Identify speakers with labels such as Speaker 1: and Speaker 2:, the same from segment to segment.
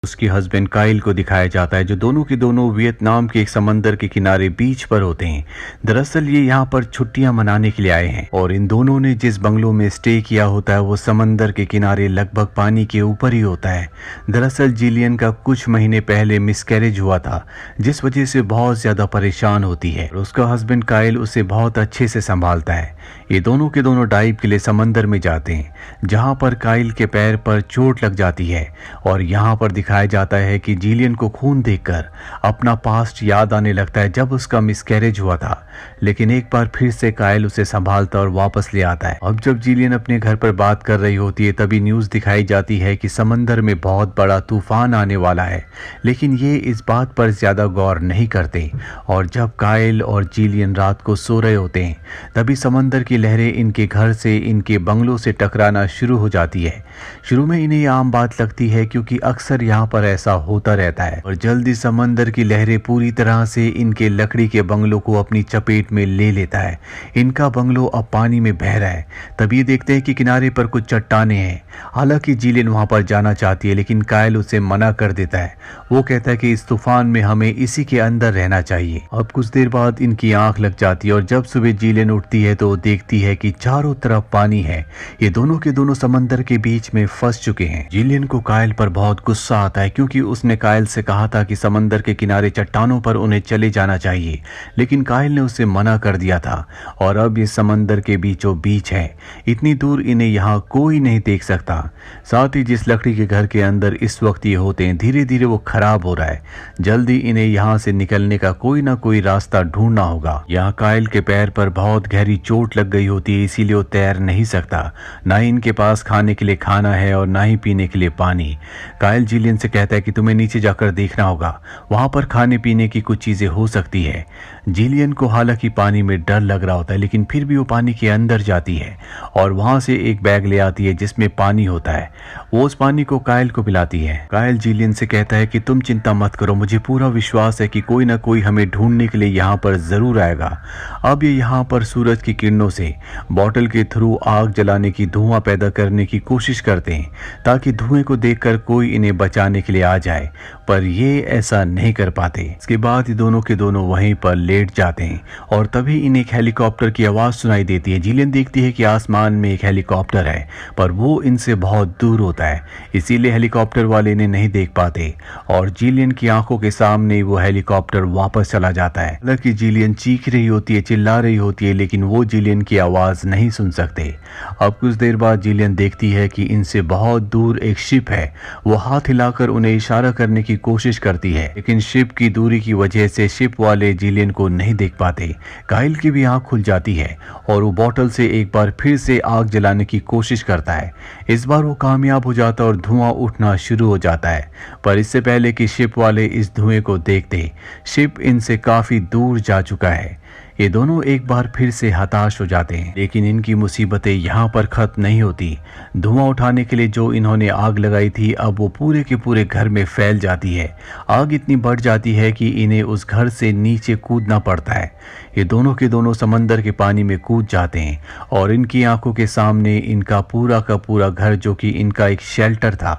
Speaker 1: उसके husband Kyle को दिखाया जाता है, जो दोनों के दोनों वियतनाम के एक समंदर के किनारे बीच पर होते हैं। दरअसल ये यहाँ पर छुट्टियां मनाने के लिए आए हैं और इन दोनों ने जिस बंगलों में स्टे किया होता है वो समंदर के किनारे लगभग पानी के ऊपर ही होता है। दरअसल जिलियन का कुछ महीने पहले मिसकैरेज हुआ था, जिस वजह से बहुत ज्यादा परेशान होती है और उसका हस्बैंड काइल उसे बहुत अच्छे से संभालता है। ये दोनों के दोनों डाइव के लिए समंदर में जाते हैं, जहाँ पर काइल के पैर पर चोट लग जाती है और यहाँ पर दिखाया जाता है कि जिलियन को खून देखकर अपना पास्ट याद आने लगता है जब उसका मिसकैरेज हुआ था। लेकिन एक बार फिर से काइल उसे संभालता और वापस ले आता है। अब जब जिलियन अपने घर पर बात कर रही होती है तभी न्यूज़ दिखाई जाती है कि समंदर में बहुत बड़ा तूफान आने वाला है, लेकिन ये इस बात पर ज्यादा गौर नहीं करते। और जब काइल और जिलियन रात को सो रहे होते हैं तभी समंदर की लहरें इनके घर से, इनके बंगलों से टकराना शुरू हो जाती है। शुरू में इन्हें आम बात लगती है क्योंकि अक्सर यहाँ पर ऐसा होता रहता है, और जल्दी समंदर की लहरें पूरी तरह से इनके लकड़ी के बंगलों को अपनी चपेट में ले लेता है। इनका बंगलो अब पानी में बह रहा है। तभी देखते हैं कि किनारे पर कुछ चट्टानें हैं। हालांकि जिलियन वहां पर जाना चाहती है, लेकिन काइल उसे मना कर देता है। वो कहता है कि इस तूफान में हमें इसी के अंदर रहना चाहिए। अब कुछ देर बाद इनकी आंख लग जाती है और जब सुबह जिलियन उठती है तो वो देखती है कि चारों तरफ पानी है। ये दोनों के दोनों समंदर के बीच में फंस चुके हैं। जिलियन को काइल पर बहुत गुस्सा आता है क्योंकि उसने काइल से कहा था कि समंदर के किनारे चट्टानों पर उन्हें चले जाना चाहिए, लेकिन काइल ने उसे मना कर दिया था। और अब ये समंदर के बीचों बीच है, इतनी दूर इन्हें यहाँ कोई नहीं देख सकता। साथ ही जिस लकड़ी के घर के अंदर इस वक्त ये होते हैं धीरे धीरे वो खराब हो रहा है। जल्दी इन्हें यहाँ से निकलने का कोई ना कोई रास्ता ढूंढना होगा। यहाँ काइल के पैर पर बहुत गहरी चोट लग गई होती है, इसीलिए वो तैर नहीं सकता। ना ही इनके पास खाने के लिए खाना है और ना ही पीने के लिए पानी। काइल जिलियन से कहता है कि तुम्हें नीचे जाकर देखना होगा, वहां पर खाने पीने की कुछ चीजें हो सकती है। जिलियन को हालांकि पानी में डर लग रहा होता है, लेकिन फिर भी वो पानी के अंदर जाती है और वहां से एक बैग ले आती है जिसमें पानी होता है। वो उस पानी को काइल को पिलाती है। काइल जिलियन से कहता है कि तुम चिंता मत करो, मुझे पूरा विश्वास है कि कोई ना कोई हमें ढूंढने के लिए यहाँ पर जरूर आएगा। अब ये यहाँ पर सूरज की किरणों से बॉटल के थ्रू आग जलाने की, धुआं पैदा करने की कोशिश करते हैं ताकि धुएं को देखकर कोई इन्हें बचाने के लिए आ जाए, पर ये ऐसा नहीं कर पाते। इसके बाद ये दोनों के दोनों वहीं पर लेट जाते हैं और तभी इन्हें एक हेलीकॉप्टर की आवाज सुनाई देती है। जिलियन देखती है कि आसमान में एक हेलीकॉप्टर है, पर वो इनसे बहुत दूर होता है, इसीलिए हेलीकॉप्टर वाले इन्हें नहीं देख पाते और जिलियन की आंखों के सामने वो हेलीकॉप्टर वापस चला जाता है। हालांकि जिलियन चीख रही होती है, चिल्ला रही होती है, लेकिन वो जिलियन की आवाज नहीं सुन सकते। अब कुछ देर बाद जिलियन देखती है कि इनसे बहुत दूर एक शिप है। वो हाथ हिलाकर उन्हें इशारा करने की कोशिश करती है, लेकिन शिप की दूरी की वजह से शिप वाले जिलियन को नहीं देख पाते। काइल की भी आंख खुल जाती है और वो बॉटल से एक बार फिर से आग जलाने की कोशिश करता है। इस बार वो कामयाब हो जाता है और धुआं उठना शुरू हो जाता है, पर इससे पहले कि शिप वाले इस धुएं को देखते, शिप इनसे काफी दूर जा चुका है। ये दोनों एक बार फिर से हताश हो जाते हैं, लेकिन इनकी मुसीबतें यहाँ पर खत्म नहीं होती। धुआं उठाने के लिए जो इन्होंने आग लगाई थी अब वो पूरे के पूरे घर में फैल जाती है। आग इतनी बढ़ जाती है कि इन्हें उस घर से नीचे कूदना पड़ता है। ये दोनों के दोनों समंदर के पानी में कूद जाते हैं और इनकी आंखों के सामने इनका पूरा का पूरा घर, जो कि इनका एक शेल्टर था,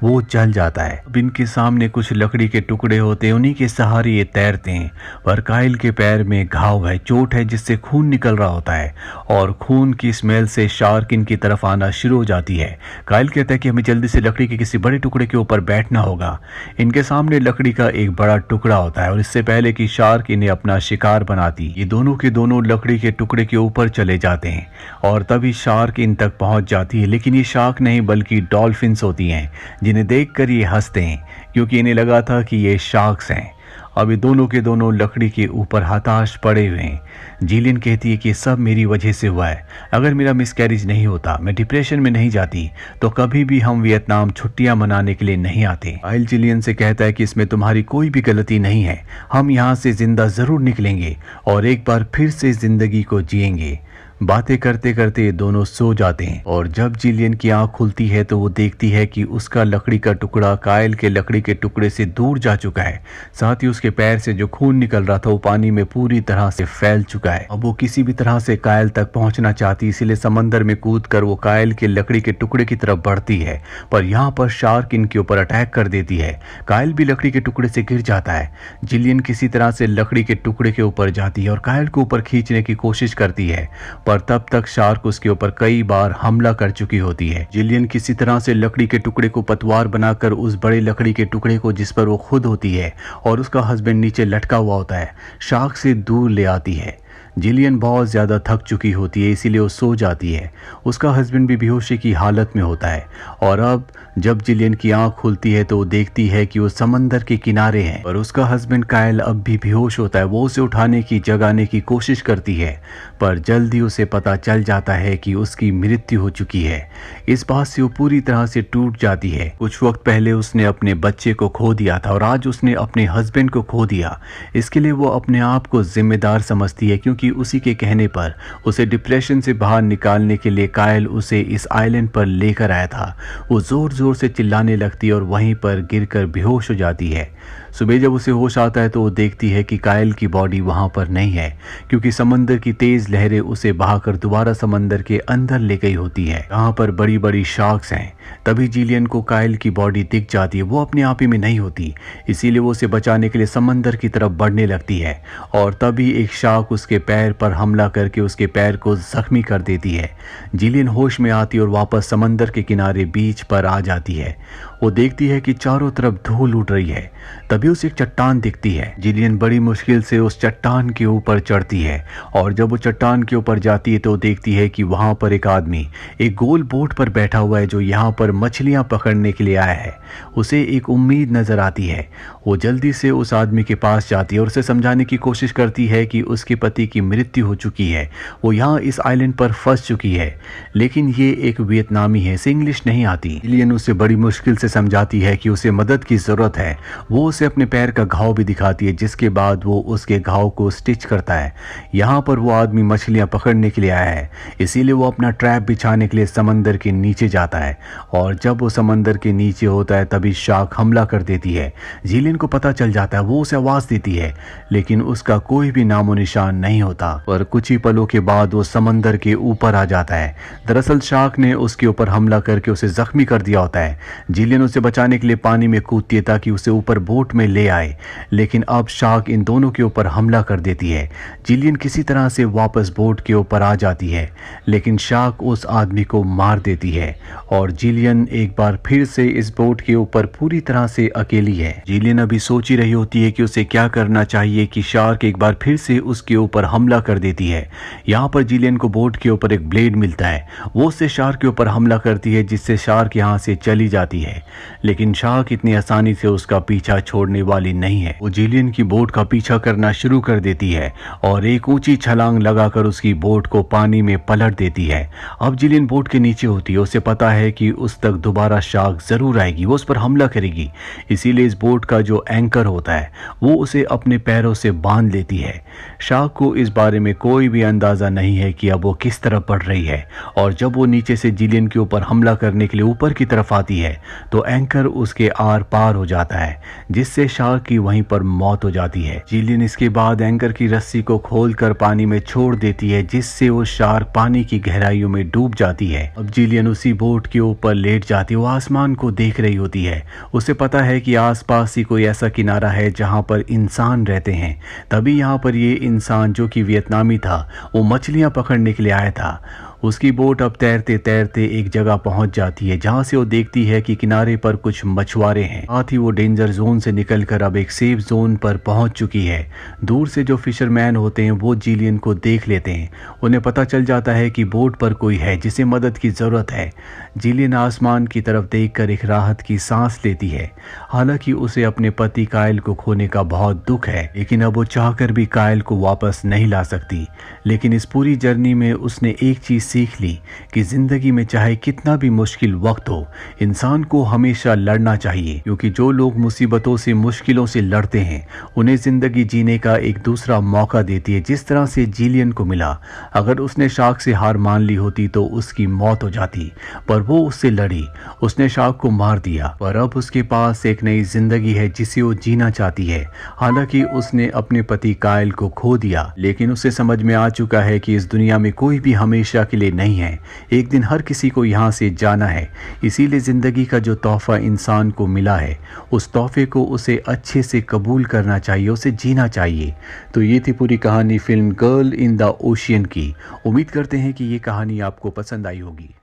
Speaker 1: वो जल जाता है। अब इनके सामने कुछ लकड़ी के टुकड़े होते हैं, उन्हीं के सहारे ये तैरते हैं, पर काइल के पैर में घाव है, चोट है जिससे खून निकल रहा होता है और खून की स्मेल से शार्क इनकी तरफ आना शुरू हो जाती है। काइल कहता है कि हमें जल्दी से लकड़ी के किसी बड़े टुकड़े के ऊपर बैठना होगा। इनके सामने लकड़ी का एक बड़ा टुकड़ा होता है और इससे पहले कि शार्क इन्हें अपना शिकार बनाती, ये दोनों के दोनों लकड़ी के टुकड़े के ऊपर चले जाते हैं और तभी शार्क इन तक पहुंच जाती है। लेकिन ये शार्क नहीं बल्कि डॉल्फिन्स होती हैं, जिन्हें देखकर ये हंसते हैं क्योंकि इन्हें लगा था कि ये शार्क्स हैं। अब ये दोनों के दोनों लकड़ी के ऊपर हताश पड़े हुए हैं। जिलियन कहती है कि सब मेरी वजह से हुआ है। अगर मेरा मिसकैरेज नहीं होता, मैं डिप्रेशन में नहीं जाती, तो कभी भी हम वियतनाम छुट्टियां मनाने के लिए नहीं आते। काइल जिलियन से कहता है कि इसमें तुम्हारी कोई भी गलती नहीं है, हम यहाँ से जिंदा जरूर निकलेंगे और एक बार फिर से जिंदगी को जिएंगे। बातें करते करते ये दोनों सो जाते हैं और जब जिलियन की आंख खुलती है तो वो देखती है कि उसका लकड़ी का टुकड़ा कायल के लकड़ी के टुकड़े से दूर जा चुका है। साथ ही उसके पैर से जो खून निकल रहा था वो पानी में पूरी तरह से फैल चुका है। अब वो किसी भी तरह से कायल तक पहुंचना चाहती, इसीलिए समंदर में कूदकर वो कायल के लकड़ी के टुकड़े की तरफ बढ़ती है, पर यहाँ पर शार्क इनके ऊपर अटैक कर देती है। कायल भी लकड़ी के टुकड़े से गिर जाता है। जिलियन किसी तरह से लकड़ी के टुकड़े के ऊपर जाती है और कायल को ऊपर खींचने की कोशिश करती है, पर तब तक शार्क उसके ऊपर कई बार हमला कर चुकी होती है। जिलियन किसी तरह से लकड़ी के टुकड़े को पतवार बनाकर उस बड़े लकड़ी के टुकड़े को जिस पर वो खुद होती है और उसका हस्बैंड नीचे लटका हुआ होता है, शार्क से दूर ले आती है। जिलियन बहुत ज़्यादा थक चुकी होती है, इसीलिए वो सो जाती है। उसका हस्बैंड भी बेहोशी की हालत में होता है और अब जब जिलियन की आंख खुलती है तो वो देखती है कि वो समंदर के किनारे है और उसका हस्बैंड कायल अब भी बेहोश होता है। वो उसे उठाने की जगाने की कोशिश करती है, पर जल्दी उसे पता चल जाता है कि उसकी मृत्यु हो चुकी है। इस बात से वो पूरी तरह से टूट जाती है। कुछ वक्त पहले उसने अपने बच्चे को खो दिया था और आज उसने अपने हस्बैंड को खो दिया। इसके लिए वो अपने आप को जिम्मेदार समझती है, क्योंकि उसी के कहने पर उसे डिप्रेशन से बाहर निकालने के लिए कायल उसे इस आइलैंड पर लेकर आया था। वो जोर जोर से चिल्लाने लगती है और वहीं पर गिरकर बेहोश हो जाती है। सुबह जब उसे होश आता है तो वो देखती है कि कायल की बॉडी वहां पर नहीं है, क्योंकि समंदर की तेज लहरें उसे बहाकर दोबारा समंदर के अंदर ले गई होती है, जहां पर बड़ी बड़ी शार्क्स हैं। तभी जिलियन को कायल की बॉडी दिख जाती है। वो अपने आप ही में नहीं होती, इसीलिए वो उसे बचाने के लिए समंदर की तरफ बढ़ने लगती है और तभी एक शार्क उसके पैर पर हमला करके उसके पैर को जख्मी कर देती है। जिलियन होश में आती और वापस समंदर के किनारे बीच पर आ जाती है। वो देखती है कि चारों तरफ धूल उड़ रही है। तभी उसे एक चट्टान दिखती है। जिलियन बड़ी मुश्किल से उस चट्टान के ऊपर चढ़ती है और जब वो चट्टान के ऊपर जाती है तो देखती है कि वहां पर एक आदमी एक गोल बोट पर बैठा हुआ है जो यहाँ पर मछलियां पकड़ने के लिए आया है। उसे एक उम्मीद नजर आती है। वो जल्दी से उस आदमी के पास जाती है और उसे समझाने की कोशिश करती है कि उसके पति की मृत्यु हो चुकी है, वो यहाँ इस आइलैंड पर फंस चुकी है, लेकिन ये एक वियतनामी है, इसे इंग्लिश नहीं आती। जिलियन उसे बड़ी मुश्किल से समझाती है कि उसे मदद की जरूरत है। वो उसे अपने पैर का घाव भी दिखाती है, जिसके बाद वो उसके घाव को स्टिच करता है। यहाँ पर वो आदमी मछलियां पकड़ने के लिए आया है, इसीलिए वो अपना ट्रैप बिछाने के लिए समंदर के नीचे जाता है और जब वो समंदर के नीचे होता है तभी शार्क हमला कर देती है। जिलियन को पता चल जाता है। वो उसे आवाज देती है, लेकिन उसका कोई भी नामो निशान नहीं होता। पर कुछ ही पलों के बाद वो समंदर के ऊपर आ जाता है। दरअसल शार्क ने उसके ऊपर हमला करके उसे जख्मी कर दिया होता है। जिलियन उसे बचाने के लिए पानी में कूदती है ताकि उसे ऊपर बोट में ले आए, लेकिन अब शार्क इन दोनों के ऊपर हमला कर देती है। जिलियन किसी तरह से वापस बोट के ऊपर आ जाती है, लेकिन शार्क उस आदमी को मार देती है और जिलियन एक बार फिर से इस बोट के ऊपर पूरी तरह से अकेली है। जिलियन अभी सोच ही रही होती है कि उसे क्या करना चाहिए कि शार्क एक बार फिर से उसके ऊपर हमला कर देती है। यहाँ पर जिलियन को बोट के ऊपर एक ब्लेड मिलता है। वो उससे शार्क के ऊपर हमला करती है, जिससे शार्क यहाँ से चली जाती है, लेकिन शार्क इतनी आसानी से उसका पीछा छोड़ने वाली नहीं है। वो जिलियन की बोट का पीछा करना शुरू कर देती है और एक ऊंची छलांग लगाकर उसकी बोट को पानी में पलट देती है। अब जिलियन बोट के नीचे होती है। उसे पता है कि उस तक दोबारा शार्क जरूर आएगी, वो उस पर हमला करेगी, इसीलिए इस बोट का जो एंकर होता है वो उसे अपने पैरों से बांध लेती है। शार्क को इस बारे में कोई भी अंदाजा नहीं है कि अब वो किस तरफ बढ़ रही है और जब वो नीचे से जिलियन के ऊपर हमला करने के लिए ऊपर की तरफ आती है तो एंकर उसके आर पार हो जाता है, जिससे शार्क की वहीं पर मौत हो जाती है। जिलियन इसके बाद एंकर की रस्सी को खोलकर पानी में छोड़ देती है, जिससे वो शार्क पानी की गहराइयों में डूब जाती है। अब जिलियन उसी बोट के ऊपर लेट जाती है। वो आसमान को देख रही होती है। उसे पता है कि आसपास ही कोई ऐसा किनारा है जहां पर इंसान रहते हैं। तभी यहाँ पर ये इंसान जो कि वियतनामी था, वो मछलियां पकड़ने के लिए आया था। उसकी बोट अब तैरते तैरते एक जगह पहुंच जाती है, जहां से वो देखती है कि किनारे पर कुछ मछुआरे हैं। साथ ही वो डेंजर जोन से निकलकर अब एक सेफ जोन पर पहुंच चुकी है। दूर से जो फिशरमैन होते हैं वो जिलियन को देख लेते हैं। उन्हें पता चल जाता है कि बोट पर कोई है जिसे मदद की जरूरत है। जिलियन आसमान की तरफ देखकर एक राहत की सांस लेती है। हालांकि उसे अपने पति कायल को खोने का बहुत दुख है, लेकिन अब वो चाहकर भी कायल को वापस नहीं ला सकती। लेकिन इस पूरी जर्नी में उसने एक चीज सीख ली कि जिंदगी में चाहे कितना भी मुश्किल वक्त हो, इंसान को हमेशा लड़ना चाहिए, क्योंकि जो लोग मुसीबतों से मुश्किलों से लड़ते हैं उन्हें जिंदगी जीने का एक दूसरा मौका देती है। जिस तरह से जिलियन को मिला, अगर उसने शार्क से हार मान ली होती तो उसकी मौत हो जाती, पर वो उससे लड़ी, उसने शार्क को मार दिया, पर अब उसके पास एक नई जिंदगी है जिसे वो जीना चाहती है। हालांकि उसने अपने पति कायल को खो दिया, लेकिन उसे समझ में आ चुका है कि इस दुनिया में कोई भी हमेशा के लिए नहीं है, एक दिन हर किसी को यहाँ से जाना है। इसीलिए जिंदगी का जो तोहफा इंसान को मिला है, उस तोहफे को उसे अच्छे से कबूल करना चाहिए, उसे जीना चाहिए। तो ये थी पूरी कहानी film girl in the ocean की। उम्मीद करते हैं कि ये कहानी आपको पसंद आई होगी।